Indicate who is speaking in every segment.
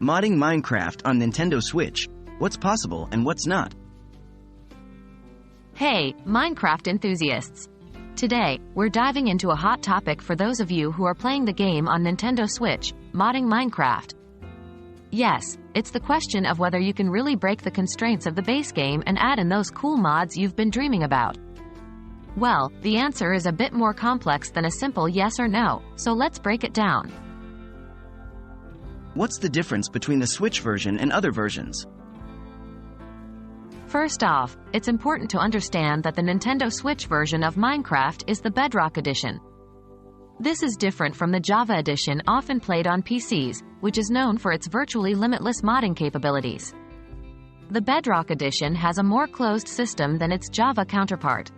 Speaker 1: Modding Minecraft on Nintendo Switch. What's possible and what's not?
Speaker 2: Hey, Minecraft enthusiasts! Today, we're diving into a hot topic for those of you who are playing the game on Nintendo Switch, modding Minecraft. Yes, it's the question of whether you can really break the constraints of the base game and add in those cool mods you've been dreaming about. Well, the answer is a bit more complex than a simple yes or no, so let's break it down.
Speaker 1: What's the difference between the Switch version and other versions?
Speaker 2: First off, it's important to understand that the Nintendo Switch version of Minecraft is the Bedrock Edition. This is different from the Java Edition often played on PCs, which is known for its virtually limitless modding capabilities. The Bedrock Edition has a more closed system than its Java counterpart.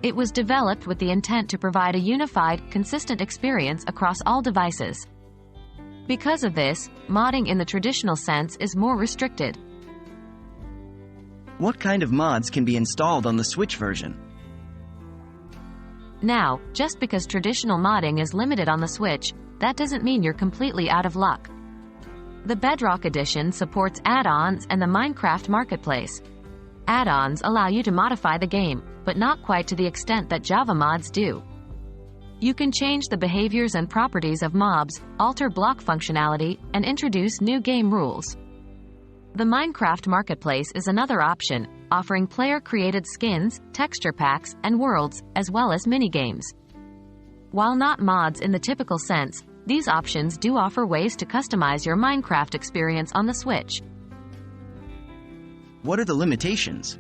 Speaker 2: It was developed with the intent to provide a unified, consistent experience across all devices. Because of this, modding in the traditional sense is more restricted.
Speaker 1: What kind of mods can be installed on the Switch version?
Speaker 2: Now, just because traditional modding is limited on the Switch, that doesn't mean you're completely out of luck. The Bedrock Edition supports add-ons and the Minecraft Marketplace. Add-ons allow you to modify the game, but not quite to the extent that Java mods do. You can change the behaviors and properties of mobs, alter block functionality, and introduce new game rules. The Minecraft Marketplace is another option, offering player-created skins, texture packs, and worlds, as well as minigames. While not mods in the typical sense, these options do offer ways to customize your Minecraft experience on the Switch.
Speaker 1: What are the limitations?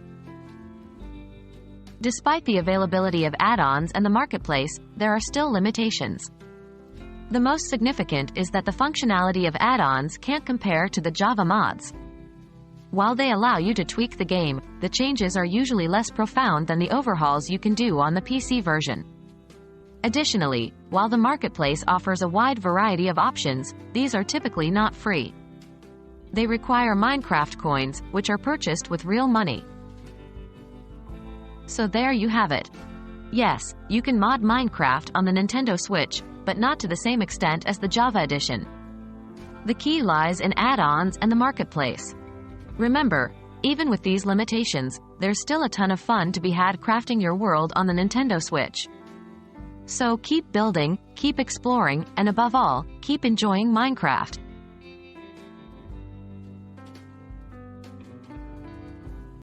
Speaker 2: Despite the availability of add-ons and the marketplace, there are still limitations. The most significant is that the functionality of add-ons can't compare to the Java mods. While they allow you to tweak the game, the changes are usually less profound than the overhauls you can do on the PC version. Additionally, while the marketplace offers a wide variety of options, these are typically not free. They require Minecraft coins, which are purchased with real money. So there you have it. Yes, you can mod Minecraft on the Nintendo Switch, but not to the same extent as the Java Edition. The key lies in add-ons and the marketplace. Remember, even with these limitations, there's still a ton of fun to be had crafting your world on the Nintendo Switch. So keep building, keep exploring, and above all, keep enjoying Minecraft.